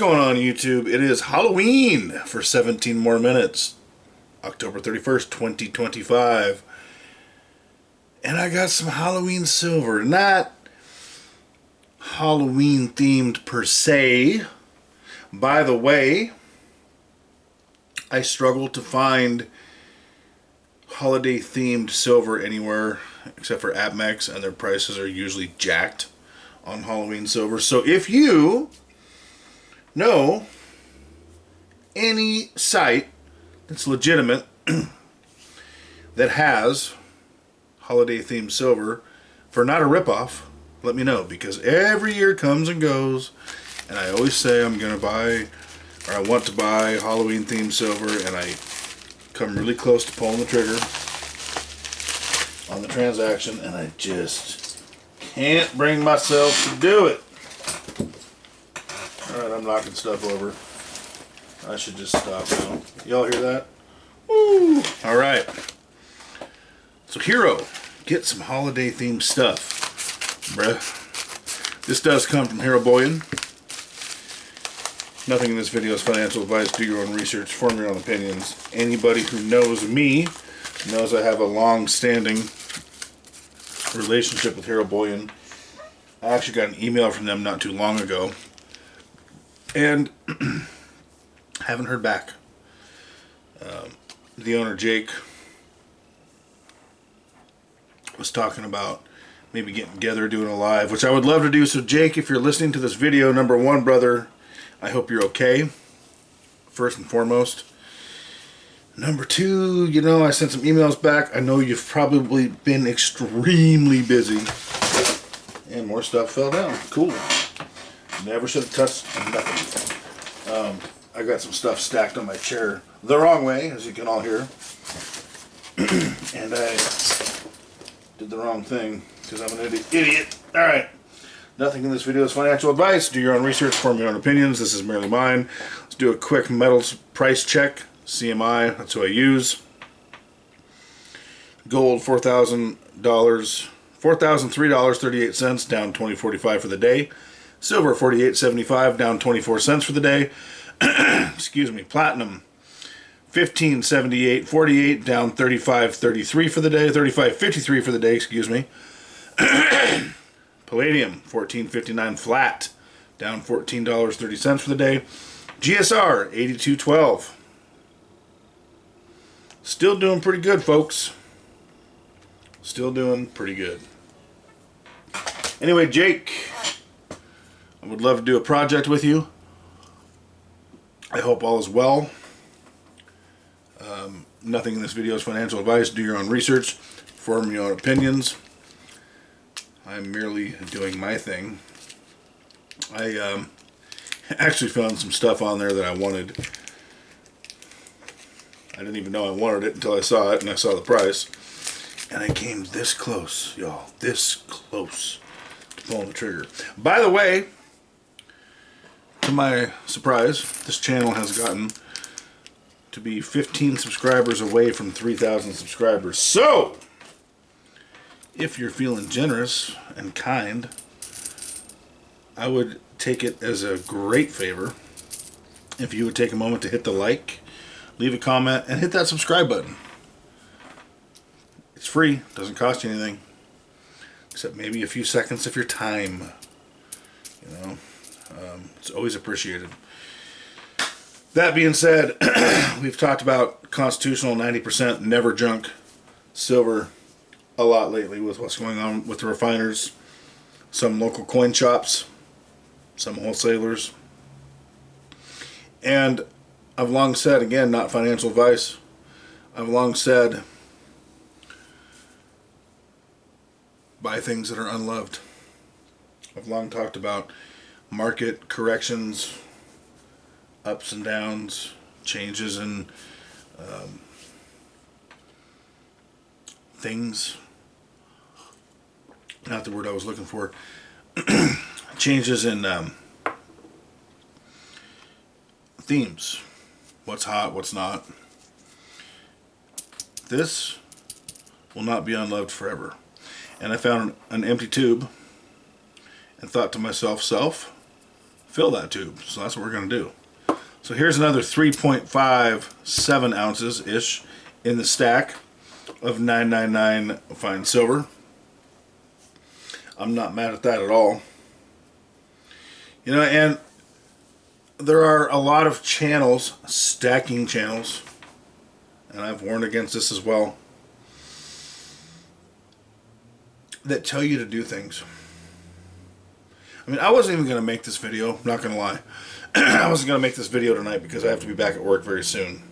going on, YouTube? It is Halloween for 17 more minutes. October 31st, 2025. And I got some Halloween silver. Not Halloween themed per se. By the way, I struggle to find holiday themed silver anywhere except for APMEX, and their prices are usually jacked on Halloween silver. So if you know any site that's legitimate that has holiday themed silver for not a ripoff, let me know, because every year comes and goes and I always say I'm gonna buy, or I want to buy, Halloween themed silver, and I come really close to pulling the trigger on the transaction and I just can't bring myself to do it. Alright, I'm knocking stuff over. I should just stop now. Y'all hear that? Woo! Alright. So Hero, get some holiday themed stuff, bruh. This does come from Hero Bullion. Nothing in this video is financial advice. Do your own research, form your own opinions. Anybody who knows me knows I have a long-standing relationship with Hero Bullion. I actually got an email from them not too long ago, and haven't heard back. The owner, Jake, was talking about maybe getting together, doing a live, which I would love to do. So Jake, if you're listening to this video, number one, brother, I hope you're okay, first and foremost. Number two, you know, I sent some emails back. I know you've probably been extremely busy, and more stuff fell down. Cool. Never should have touched nothing. I got some stuff stacked on my chair the wrong way, as you can all hear. And I did the wrong thing because I'm an idiot. Alright. Nothing in this video is financial advice. Do your own research, form your own opinions. This is merely mine. Let's do a quick metals price check. CMI, that's who I use. Gold, $4,000, $4,003.38, down $20.45 for the day. Silver, $48.75, down 24 cents for the day. Excuse me. Platinum, $15.78.48, down $35.33 for the day. $35.53 for the day, excuse me. Palladium, $14.59 flat, down $14.30 for the day. GSR, $82.12. Still doing pretty good, folks. Still doing pretty good. Anyway, Jake, I would love to do a project with you. I hope all is well. Nothing in this video is financial advice. Do your own research. Form your own opinions. I'm merely doing my thing. I actually found some stuff on there that I wanted. I didn't even know I wanted it until I saw it and I saw the price. And I came this close, y'all. This close to pulling the trigger. By the way, to my surprise, this channel has gotten to be 15 subscribers away from 3,000 subscribers. So, if you're feeling generous and kind, I would take it as a great favor if you would take a moment to hit the like, leave a comment, and hit that subscribe button. It's free, doesn't cost you anything, except maybe a few seconds of your time. You know, it's always appreciated. That being said, we've talked about constitutional 90% never junk silver a lot lately with what's going on with the refiners, some local coin shops, some wholesalers. And I've long said, again, not financial advice, I've long said, buy things that are unloved. I've long talked about market corrections, ups and downs, changes in things, not the word I was looking for, changes in themes, what's hot, what's not. This will not be unloved forever. And I found an empty tube and thought to myself, fill that tube. So that's what we're going to do. So here's another 3.57 ounces-ish in the stack of 999 fine silver. I'm not mad at that at all. You know, and there are a lot of channels, stacking channels, and I've warned against this as well, that tell you to do things. I mean, I wasn't even going to make this video, I'm not going to lie. I wasn't going to make this video tonight because I have to be back at work very soon.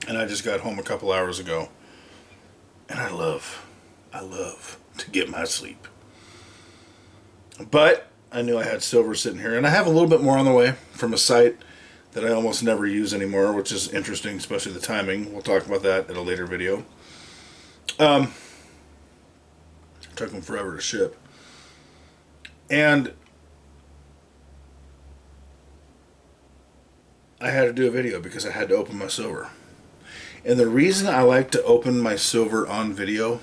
And I just got home a couple hours ago. And I love to get my sleep. But I knew I had silver sitting here. And I have a little bit more on the way from a site that I almost never use anymore, which is interesting, especially the timing. We'll talk about that in a later video. It took them forever to ship. And I had to do a video because I had to open my silver. And the reason I like to open my silver on video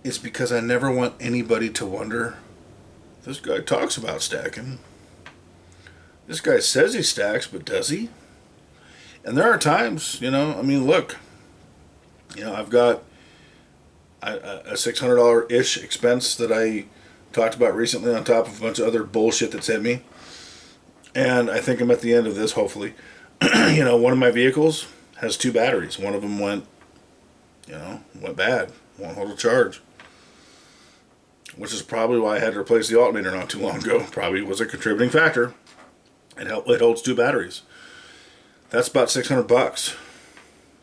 is because I never want anybody to wonder, this guy talks about stacking. This guy says he stacks, but does he? And there are times, you know, I mean, look, you know, I've got a $600-ish expense that I talked about recently on top of a bunch of other bullshit that's hit me. And I think I'm at the end of this, hopefully. You know, one of my vehicles has 2 batteries. One of them went bad. Won't hold a charge. Which is probably why I had to replace the alternator not too long ago. Probably was a contributing factor. It holds 2 batteries. That's about $600,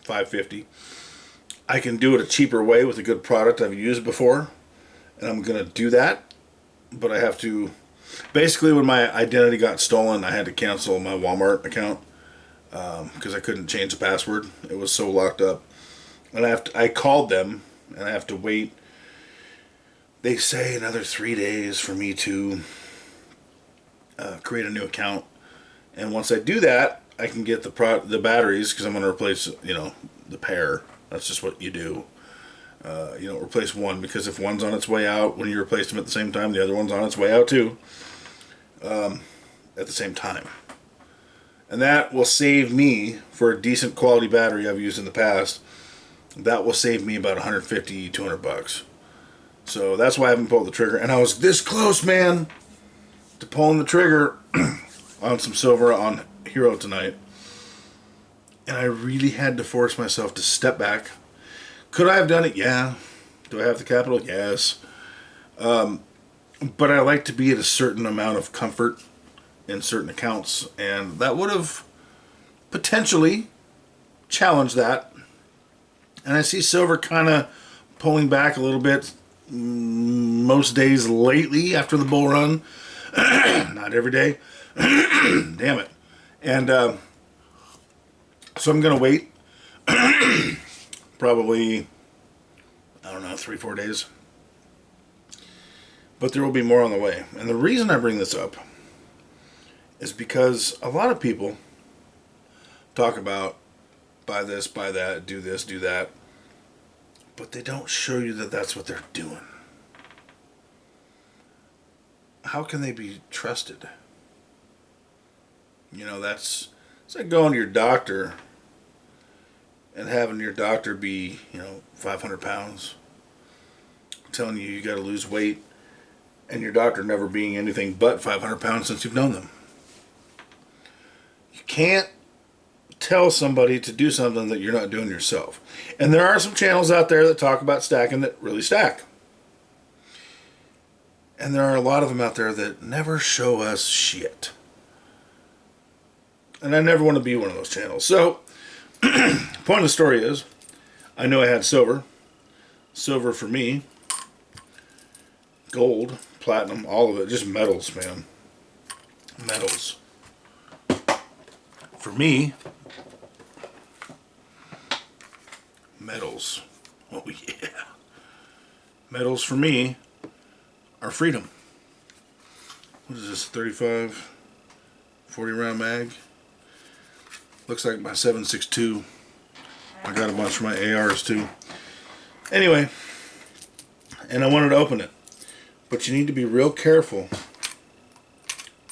$550. I can do it a cheaper way with a good product I've used before, and I'm gonna do that. But I have to. Basically, when my identity got stolen, I had to cancel my Walmart account because I couldn't change the password. It was so locked up, and I called them, and I have to wait. They say another 3 days for me to create a new account, and once I do that, I can get the batteries because I'm going to replace, you know, the pair. That's just what you do. You don't replace one, because if one's on its way out, when you replace them at the same time, the other one's on its way out too. At the same time. And that will save me, for a decent quality battery I've used in the past, that will save me about $150, $200. So that's why I haven't pulled the trigger. And I was this close, man, to pulling the trigger on some silver on Hero tonight. And I really had to force myself to step back. Could I have done it? Yeah. Do I have the capital? Yes. But I like to be at a certain amount of comfort in certain accounts, and that would have potentially challenged that. And I see silver kind of pulling back a little bit most days lately after the bull run. Not every day. Damn it. And so I'm going to wait probably, I don't know, 3-4 days. But there will be more on the way. And the reason I bring this up is because a lot of people talk about buy this, buy that, do this, do that. But they don't show you that that's what they're doing. How can they be trusted? You know, it's like going to your doctor and having your doctor be, 500 pounds, telling you got to lose weight, and your doctor never being anything but 500 pounds since you've known them. You can't tell somebody to do something that you're not doing yourself. And there are some channels out there that talk about stacking that really stack. And there are a lot of them out there that never show us shit. And I never want to be one of those channels. So, point of the story is, I knew I had silver. Silver for me. Gold, platinum, all of it. Just metals, man. Metals. For me, metals. Oh yeah. Metals for me are freedom. What is this, 35, 40 round mag? Looks like my 7.62. I got a bunch for my ARs too. Anyway, and I wanted to open it. But you need to be real careful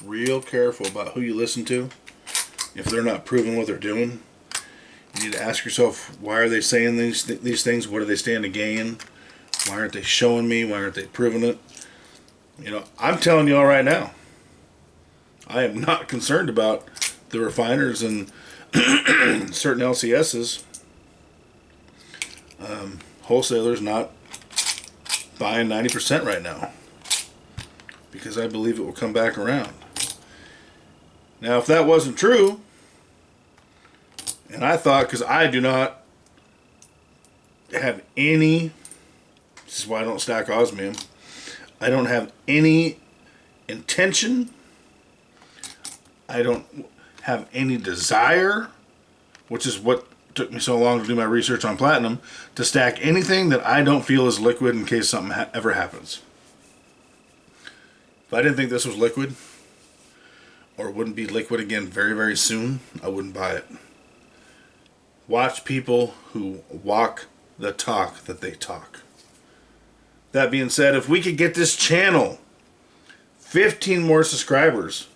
real careful about who you listen to. If they're not proving what they're doing, you need to ask yourself, why are they saying these things? What do they stand to gain? Why aren't they showing me? Why aren't they proving it? You know, I'm telling you all right now, I am not concerned about the refiners and certain LCSs, wholesalers not buying 90% right now, because I believe it will come back around. Now, if that wasn't true, and I thought, because I do not have any, this is why I don't stack osmium, I don't have any intention, I don't have any desire, which is what took me so long to do my research on platinum, to stack anything that I don't feel is liquid in case something ever happens. If I didn't think this was liquid, or wouldn't be liquid again very, very soon, I wouldn't buy it. Watch people who walk the talk that they talk. That being said, if we could get this channel 15 more subscribers,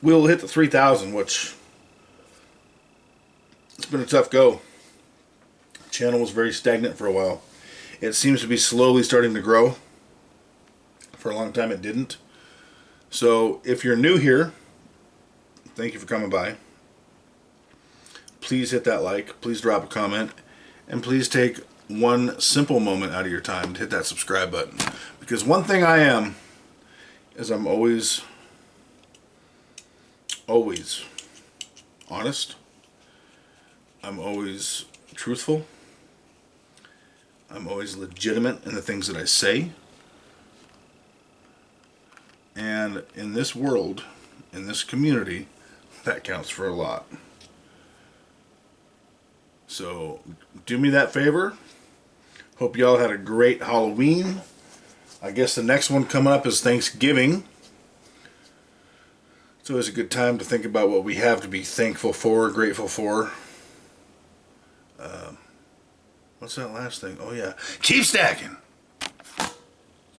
we'll hit the 3,000, which it's been a tough go. The channel was very stagnant for a while. It seems to be slowly starting to grow. For a long time it didn't. So if you're new here, thank you for coming by. Please hit that like, please drop a comment, and please take one simple moment out of your time to hit that subscribe button. Because one thing I am is I'm always honest. I'm always truthful. I'm always legitimate in the things that I say. And in this world, in this community, that counts for a lot. So do me that favor. Hope y'all had a great Halloween. I guess the next one coming up is Thanksgiving. It's always a good time to think about what we have to be thankful for, grateful for. What's that last thing? Oh yeah, keep stacking.